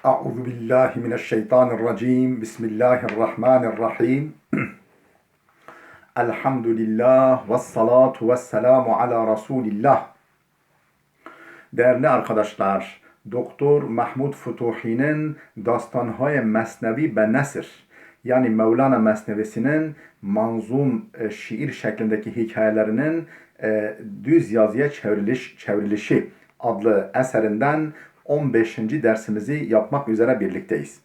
Euzu billahi mineşşeytanirracim. Bismillahirrahmanirrahim. Elhamdülillah ve salatu ve selamu ala Resulillah. Değerli arkadaşlar, Doktor Mahmud Futuhi'nin Dastanhay Mesnevi ve Nesr, yani Mevlana Mesnevisi'nin manzum şiir şeklindeki hikayelerinin düz yazıya çevrilişi adlı eserinden 15. dersimizi yapmak üzere birlikteyiz.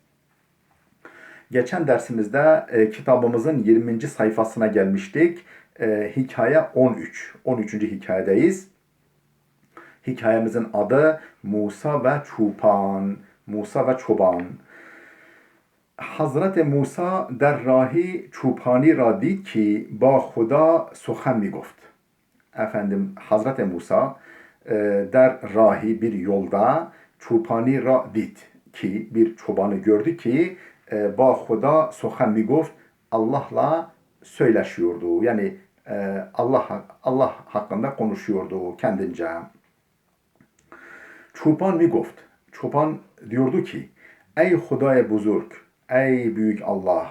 Geçen dersimizde kitabımızın 20. sayfasına gelmiştik. Hikaye 13. 13. hikayedeyiz. Hikayemizin adı Musa ve Çoban. Musa ve Çoban. Hazreti Musa در راهی چوپانی را دید که با خدا سخن می گفت. Efendim Hazreti Musa در راهی bir yolda çupani ra did ki bir çobanı gördü ki ba Huda sohan mi goft, Allah'la söyleşiyordu. Yani Allah hakkında konuşuyordu kendince. Çoban mi goft. Çoban diyordu ki ey Hudaya buzurg, ey büyük Allah,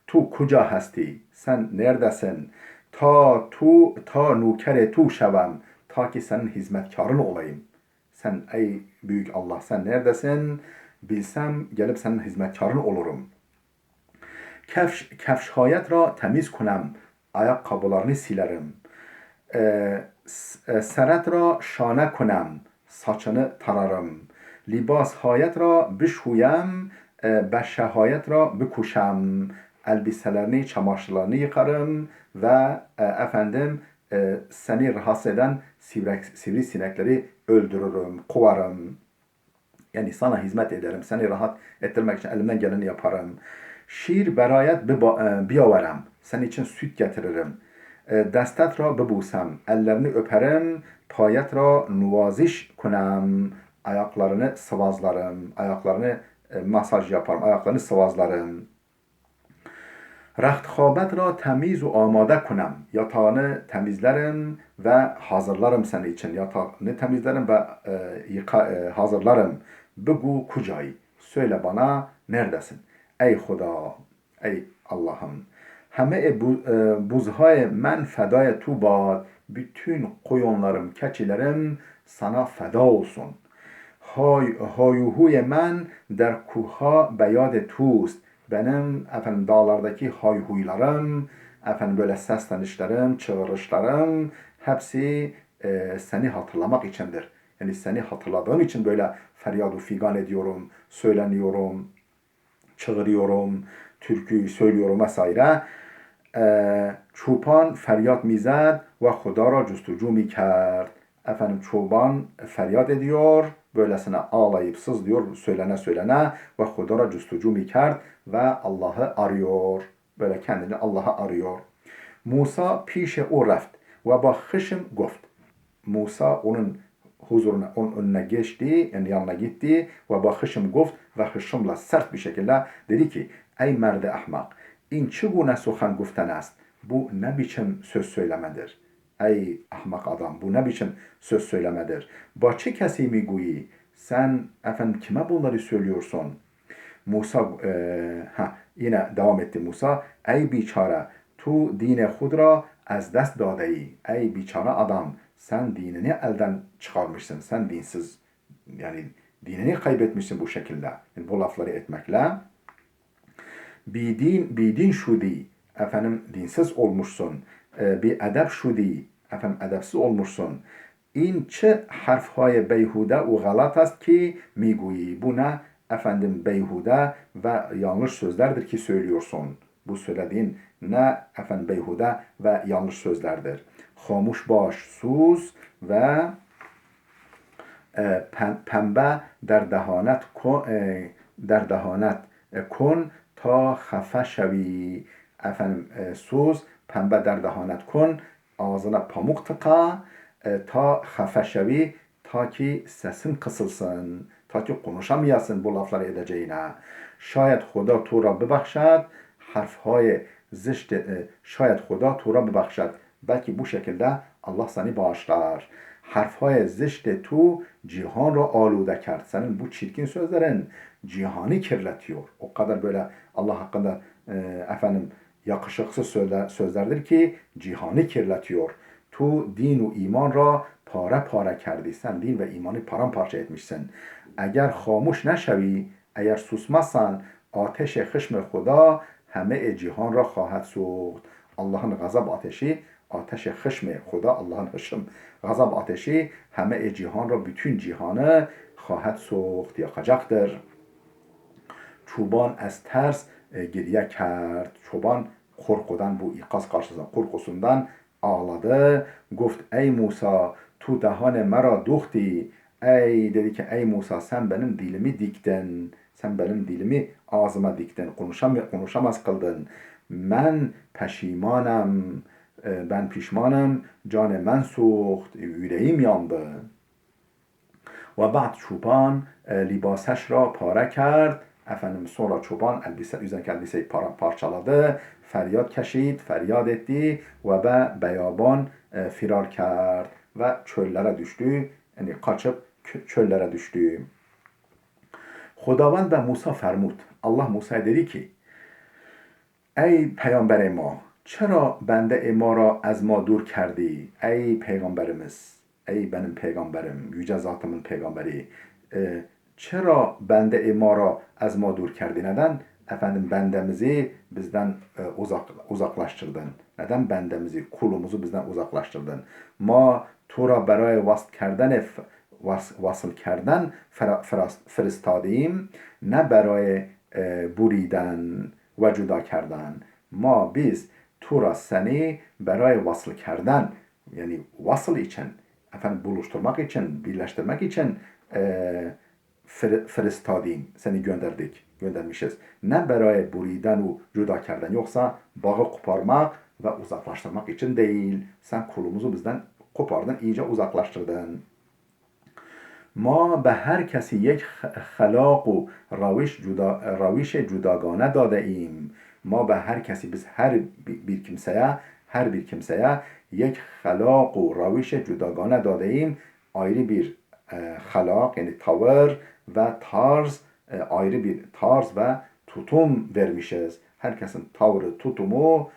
tu kuca hasti, sen neredesin? Ta nukere tu şevam, ta ki senin hizmetkarın olayım. Sen ey büyük Allah, sen neredesin? Bilsem gelip senin hizmetkarın olurum. Kefşhayet ra temiz kunem, ayakkabılarını silerim. Seret ra şane kunem, saçını tararım. Libas hayet ra bişhuyem, beşehayet ra bikuşem. Elbiselerini, çamaşırlarını yıkarım ve seni rahatsız eden sivrisinekleri öldürürüm, kovarım. Yani sana hizmet ederim, seni rahat ettirmek için elimden geleni yaparım. Şir berayet biyaverem, senin için süt getiririm. Destet ra bibusem, ellerini öperim. Payet ra nuvaziş kunem, ayaklarını sıvazlarım, ayaklarını masaj yaparım, ayaklarını sıvazlarım. Rehtxabet ra temiz ve amade kunem. Yatağını temizlerim ve hazırlarım senin için. Yatağını temizlerim ve hazırlarım. Begu kucay. Söyle bana neredesin? Ey Huda, ey Allah'ım. Heme buzhay men fedaya tu bad. Bütün koyunlarım, keçilerim sana feda olsun. Hayuhuye men der kuha beyad tust. Benim dağlardaki hayhuylarım, böyle seslenişlerim, çığırışlarım hepsi seni hatırlamak içindir. Yani seni hatırladığım için böyle feryadu figan ediyorum, söyleniyorum, çığırıyorum, türkü söylüyorum vesaire. Çoban feryat mized ve Huda ra justucu mikerd. Çoban feryat ediyor, böylesine ağlayıp sızlıyor, söylene ve Huda ra justucu mikerd ve Allah'ı arıyor. Böyle kendini Allah'a arıyor. Musa pişe o reft ve ba hışım goft. Musa onun huzuruna, onun önüne geçti, yani yanına gitti ve ba hışım goft ve hışımla sert bir şekilde dedi ki ey merde ahmak, in çigune suhan guften است. Bu ne biçim söz söylemedir? Ey ahmak adam, bu ne biçim söz söylemedir? Ba çi kesi miguyi? Sen kime bunları söylüyorsun? Musa yine devam etti Musa. Ey biçare, tu dine hudra az dest dadeyi. Ey biçare adam, sen dinini elden çıkarmışsın. Sen dinsiz, yani dinini kaybetmişsin bu şekilde. Yani bu lafları etmekle. Bidin şudi, dinsiz olmuşsun. Bi edeb şudi, edepsiz olmuşsun. این چه حرفهای بیهوده و غلط است که میگویی. Bu ne? Beyhude ve yanlış sözlerdir ki söylüyorsun. Bu söylediğin ne? Beyhude ve yanlış sözlerdir. Hamuş baş, sus ve pembe der dehanet kon ta xafe şevi. Sus, pembe der dehanet kon, ağzına pamuk tıka ta xafe şevi, ta ki sesin kısılsın, ta ki konuşamayasın bu lafları edeceğine. Şayet Huda tu ra bebakşad, harfهای زشت şayet Huda tu ra bebakşad. Belki bu şekilde Allah seni bağışlar. حرفهای زشت تو cihan را آلوده کرد. Senin bu çirkin sözlerin cihanı kirletiyor. O kadar böyle Allah hakkında yakışıksız sözlerdir ki cihanı kirletiyor. Tu din و iman را pare pare کردی. Sen din ve imanı paramparça etmişsin. اگر خاموش نشوی، اگر susmazsan ateş خشم خدا همه cihan را خواهد سوخت. Allah'ın gazap ateşi, ateş خشم خدا, Allah'ın hışım gazap ateşi همه cihan را, bütün cihanı خواهد سوخت, yakacaktır. Çoban از ters geriye کرد. Çoban korkudan, bu ikaz karşısında korkusundan ağladı. Gft ey Musa tu dehane mera duhti. Ey dedi ki ey Musa sen benim dilimi diktin. Sen benim dilimi ağzıma diktin. Konuşamaz kıldın. Ben peşimanım. Ben pişmanım. Canı men suht. Yüreğim yandı. Ve ba'd çoban libasش را pare کرد. Efendim sonra çoban üzerindeki elbiseyi parçaladı, feryat keşid, feryat etti ve beyaban firar kerd ve çöllere düştü, yani kaçıp çöllere düştü. Xudavand به موسی فرمود. Allah Musa'ya dedi ki ey peygamber ما چرا بنده ما را از ما دور کردی؟ ey peygamberimiz, ey benim peygamberim, yüce zatımın peygamberi, çera bende ما را از ما دور کردی? Neden efendim bendemizi bizden uzaklaştırdın? Neden bendemizi, kulumuzu bizden uzaklaştırdın? Ma tura برای وصل کردن فرستادیم نه برای بریدن و جدا کردن. ما biz tura seni برای وصل کردن, yani vasıl için, efendim buluşturmak için, birleştirmek için فرستادیم, seni göndermişiz. Ne برای بریدن و جدا کردن, yoksa bağı koparmak ve uzaklaştırmak için değil. Sen kulumuzu bizden kopardın, iyice uzaklaştırdın. ما به هر کسی یک خلاق و روش جداگانه داده ایم. ما به هر کسی, biz her bir kimseye یک خلاق و روش جداگانه داده ایم. Ayrı bir halak, yani tavır ve tarz, ayrı bir tarz ve tutum vermişiz. Herkesin tavrı, tutumu,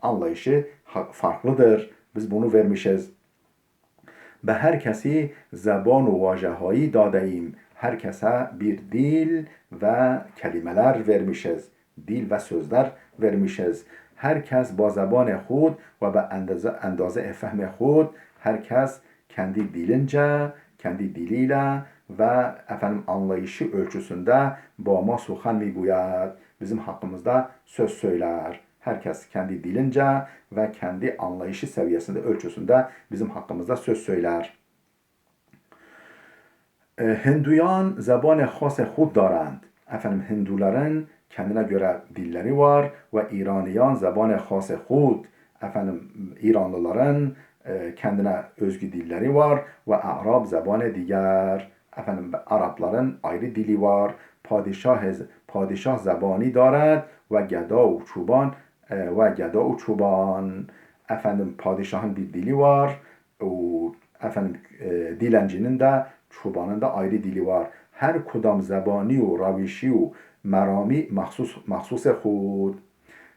anlayışı farklıdır. Biz bunu vermişiz. Ve herkesi zeban و واژه‌هایی داده ایم. Herkese bir dil ve kelimeler vermişiz. Dil ve sözler vermişiz. Herkes با زبان خود و به اندازه فهم خود, herkes kendi dilince, kendi diliyle ve anlayışı ölçüsünde bama suhan miguyad, bizim hakkımızda söz söyler. Herkes kendi dilince ve kendi anlayışı seviyesinde, ölçüsünde bizim hakkımızda söz söyler. Hinduyan زبان خاص خود دارند. Hinduların kendine göre dilleri var ve İraniyan زبان خاص خود. İranlıların kendine özgü dilleri var ve Arap زبان diğer. Arapların ayrı dili var. Padişah زبانی دارد و گدا و çoban. Padişahın bir dili var. Dilencinin de, çobanın da ayrı dili var. Her kudam زبانی و روشی و مرامی مخصوص خود.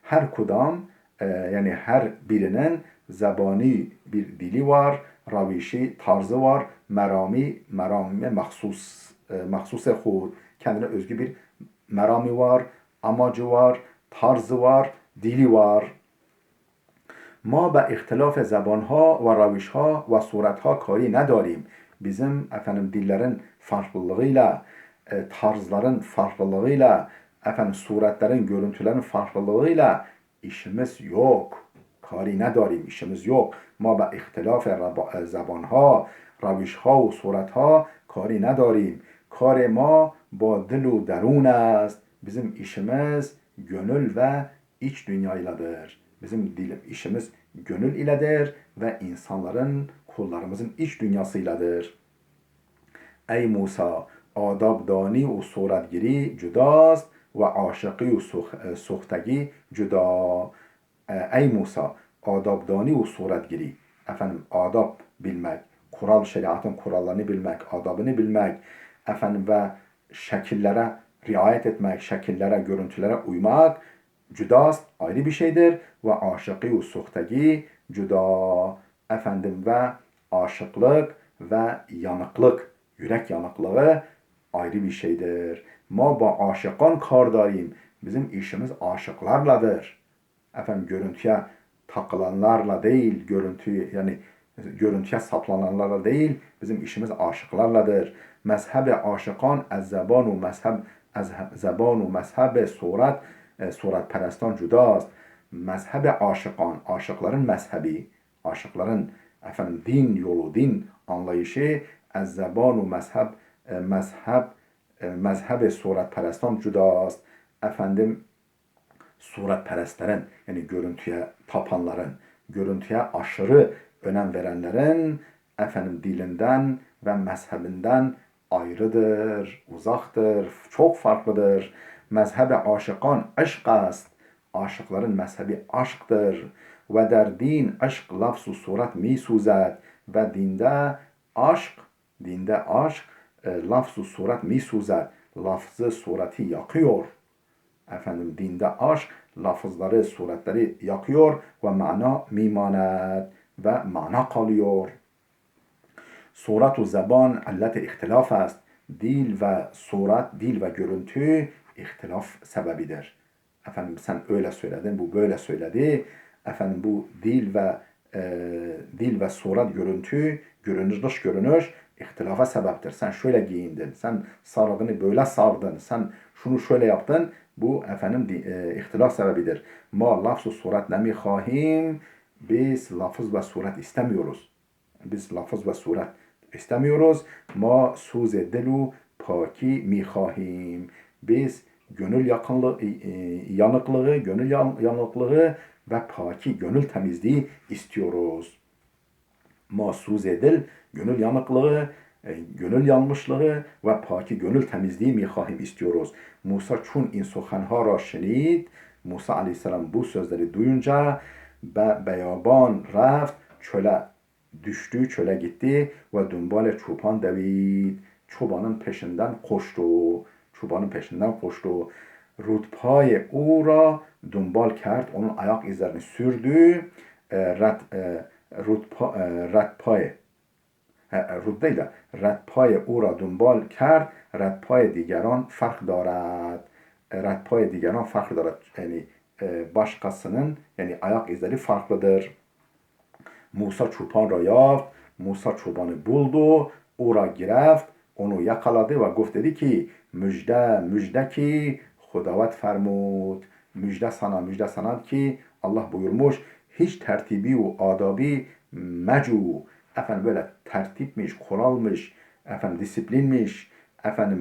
Her kudam, yani her birinin زبانی bir dili var, ravişi tarzı var, merami mahsus خود. Kendine özgü bir merami var, amacı var, tarzı var, dili var. ما به اختلاف زبانها و روشها و صورتها کاری نداریم. Bizim dillerin farklılığıyla, tarzların farklılığıyla, suretlerin, görüntülerin farklılığıyla işimiz yok. Kari نداریم, işimiz yok. ما به اختلاف زبانها، روشها و صورتها کاری نداریم. کار ما با دل و درون است. Bizim işimiz gönül ve iç dünyayladır. Bizim işimiz gönül iledir ve insanların, kullarımızın iç dünyasıyladır. Ey Musa, adabdani و صورتگیری جداست و عاشقی و سختگی جدا. Ey Musa, adabdani و صورتگیری, adab bilmek, şeriatın kurallarını bilmek, adabını bilmek, ve şekillere riayet etmek, şekillere, görüntülere uymak cüdast, ayrı bir şeydir. Ve aşıkı ve suhtagi cüda. Ve aşıklık ve yanıklık, yürek yanıklığı ayrı bir şeydir. Ma ba aşıkan kardarıyım. Bizim işimiz aşıklarladır. Görüntüye takılanlarla değil, görüntüye saplananlarla değil, bizim işimiz aşıklarladır. Mezheb-i aşıkan ez zeban u mezheb surat peresttan cüdast. Mezheb-i aşıkan, aşıkların mezhebi, aşıkların din yolu, din anlayışı ez zeban u mezheb surat peresttan cüdast. Suretperestlerin, yani görüntüye tapanların, görüntüye aşırı önem verenlerin dilinden ve mezhebinden ayrıdır, uzaktır, çok farklıdır. Mezhebe aşıkan aşk است. Aşıkların mezhebi aşktır. Ve der din aşk lafz-u suret mi suzed. Ve dinde aşk lafz-u suret mi suzed. Lafzı sureti yakıyor. Dinde aşk lafızları, suretleri yakıyor ve mana mimanet ve mana kalıyor. Surat-u zeban alleti ihtilaf است. Dil ve suret, dil ve görüntü ihtilaf sebebidir. Sen öyle söyledin, bu böyle söyledi. Bu dil ve suret, görüntü, görünüş, dış görünüş ihtilafa sebeptir. Sen şöyle giyindin, sen sarığını böyle sardın, sen şunu şöyle yaptın. Bu ihtilaf sebebidir. Ma lafz-u suret nemihahim. Biz lafız ve suret istemiyoruz. Biz lafız ve suret istemiyoruz. Ma suz dilu paki mihahim. Biz gönül yanıklığı ve paki, gönül temizliği istiyoruz. Ma suz dil, gönül yanıklığı, gönül yanmışlığı ve paki, gönül temizliği mihahim istiyoruz. Musa çun in sukhanha ra şenid, Musa aleyhisselam bu sözleri duyunca beyaban reft, çöle düştü, çöle gitti ve dumbale çoban devid, çobanın peşinden koştu. Rutpay o ra dumbal kert, onun ayak izlerini sürdü. ردپای او را دنبال کرد. ردپای دیگران فرق دارد. Yani başkasının, yani ayak izleri farklıdır. Musa çoban را یافت. Musa çobanı buldu. O را گرفت. Onu yakaladı ve dedi ki müjde ki Hudavet fermud. Müjde sana ki Allah buyurmuş, hiç tertibi ve adabi mecu. Böyle tertipmiş, kuralmış, disiplinmiş.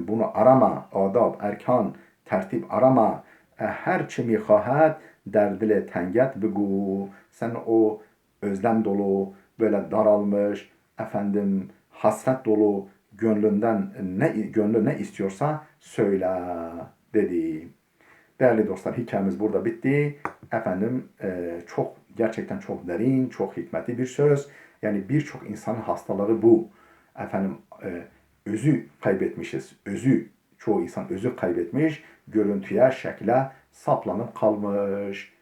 Bunu arama, adab, erkan, tertip arama. Her çi mihahet der dile tenget begu. Sen o özlem dolu, böyle daralmış, hasret dolu gönlü ne istiyorsa söyle dedi. Değerli dostlar, hikayemiz burada bitti. Gerçekten çok derin, çok hikmetli bir söz. Yani birçok insanın hastalığı bu. Özü kaybetmişiz. Çoğu insan özü kaybetmiş. Görüntüye, şekle saplanıp kalmış.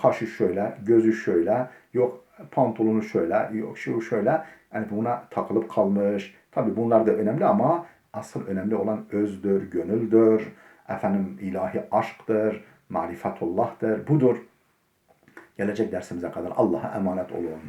Kaşı şöyle, gözü şöyle, yok pantolonu şöyle, yok şu şöyle. Yani buna takılıp kalmış. Tabii bunlar da önemli ama asıl önemli olan özdür, gönüldür. İlahi aşktır, marifetullah'tır. Budur. Gelecek dersimize kadar Allah'a emanet olun.